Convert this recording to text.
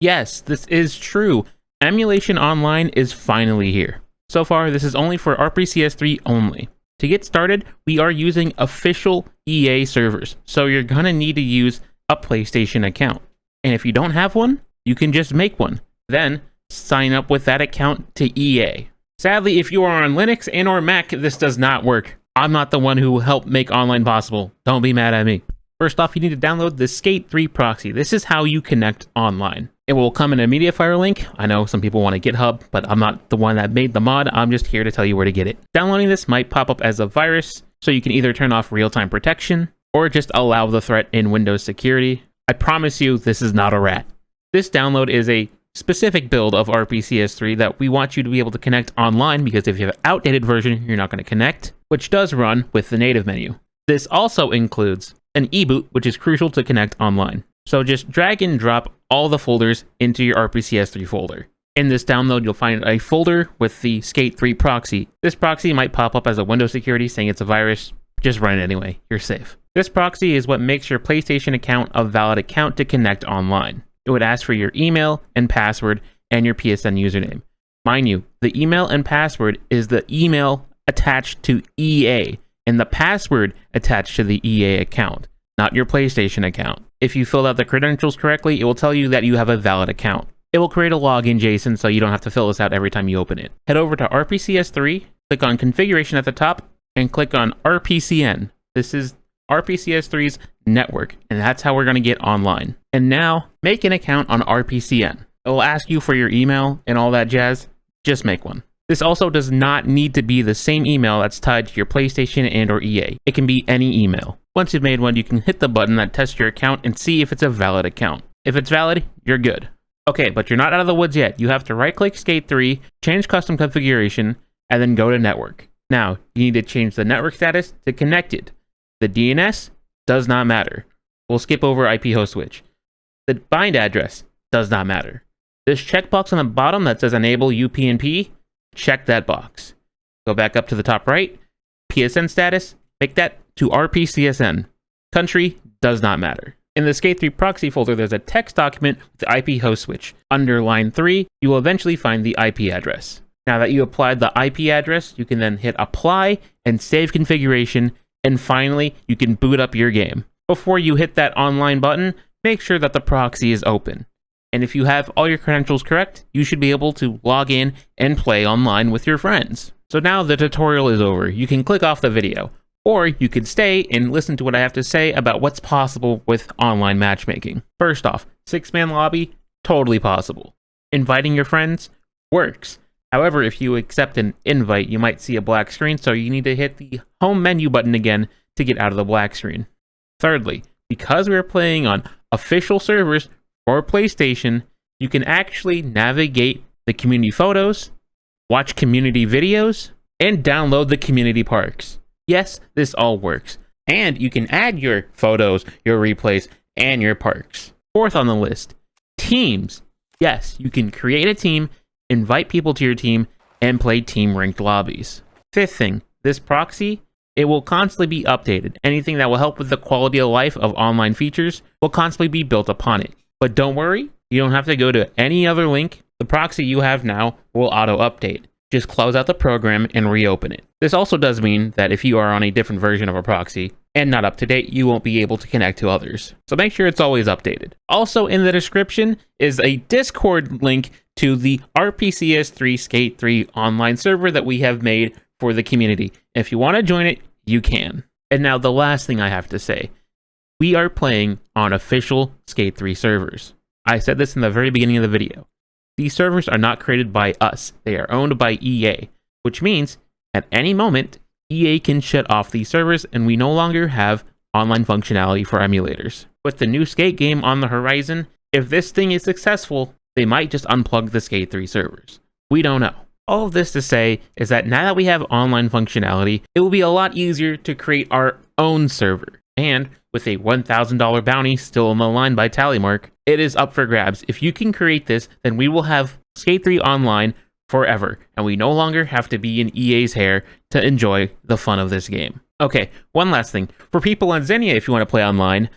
Yes, this is true. Emulation Online is finally here. So far, this is only for RPCS3 only. To get started, we are using official EA servers, so you're gonna need to use a PlayStation account. And if you don't have one, you can just make one. Then, sign up with that account to EA. Sadly, if you are on Linux and or Mac, this does not work. I'm not the one who helped make online possible. Don't be mad at me. First off, you need to download the Skate3 proxy. This is how you connect online. It will come in a MediaFire link. I know some people want a GitHub, but I'm not the one that made the mod. I'm just here to tell you where to get it. Downloading this might pop up as a virus, so you can either turn off real-time protection or just allow the threat in Windows security. I promise you, this is not a rat. This download is a specific build of RPCS3 that we want you to be able to connect online, because if you have an outdated version, you're not going to connect, which does run with the native menu. This also includes an eBoot, which is crucial to connect online. So just drag and drop all the folders into your RPCS3 folder. In this download, you'll find a folder with the Skate3 proxy. This proxy might pop up as a Windows security saying it's a virus. Just run it anyway, you're safe. This proxy is what makes your PlayStation account a valid account to connect online. It would ask for your email and password and your PSN username. Mind you, the email and password is the email attached to EA, and the password attached to the EA account, not your PlayStation account. If you filled out the credentials correctly, it will tell you that you have a valid account. It will create a login JSON, so you don't have to fill this out every time you open it. Head over to RPCS3, click on Configuration at the top, and click on RPCN. This is RPCS3's network, and that's how we're going to get online. And now, make an account on RPCN. It will ask you for your email and all that jazz. Just make one. This also does not need to be the same email that's tied to your PlayStation and or EA. It can be any email. Once you've made one, you can hit the button that tests your account and see if it's a valid account. If it's valid, you're good. Okay, but you're not out of the woods yet. You have to right-click Skate3, change custom configuration, and then go to network. Now, you need to change the network status to connected. The DNS does not matter. We'll skip over IP host switch. The bind address does not matter. This checkbox on the bottom that says enable UPnP, check that box. Go back up to the top right, PSN status, make that to RPCSN. Country does not matter. In the Skate3 proxy folder, there's a text document with the IP host switch. Under line 3, you will eventually find the IP address. Now that you applied the IP address, you can then hit apply and save configuration, and finally, you can boot up your game. Before you hit that online button, make sure that the proxy is open. And if you have all your credentials correct, you should be able to log in and play online with your friends. So now the tutorial is over. You can click off the video, or you could stay and listen to what I have to say about what's possible with online matchmaking. First off, 6-man lobby, totally possible. Inviting your friends works. However, if you accept an invite, you might see a black screen, so you need to hit the home menu button again to get out of the black screen. Thirdly, because we're playing on official servers for PlayStation, you can actually navigate the community photos, watch community videos, and download the community parks. Yes, this all works. And you can add your photos, your replays, and your parks. Fourth on the list, teams. Yes, you can create a team, invite people to your team, and play team ranked lobbies. Fifth thing, this proxy, it will constantly be updated. Anything that will help with the quality of life of online features will constantly be built upon it. But don't worry, you don't have to go to any other link. The proxy you have now will auto-update. Just close out the program and reopen it. This also does mean that if you are on a different version of a proxy and not up to date, you won't be able to connect to others. So make sure it's always updated. Also in the description is a Discord link to the RPCS3 Skate3 online server that we have made for the community. If you want to join it, you can. And now the last thing I have to say. We are playing on official Skate3 servers. I said this in the very beginning of the video. These servers are not created by us. They are owned by EA, which means at any moment, EA can shut off these servers and we no longer have online functionality for emulators. With the new Skate game on the horizon, if this thing is successful, they might just unplug the Skate3 servers. We don't know. All of this to say is that now that we have online functionality, it will be a lot easier to create our own server. And with a $1,000 bounty still on the line by Tallymark, it is up for grabs. If you can create this, then we will have Skate3 online forever, and we no longer have to be in EA's hair to enjoy the fun of this game. Okay, one last thing. For people on Xenia, if you want to play online,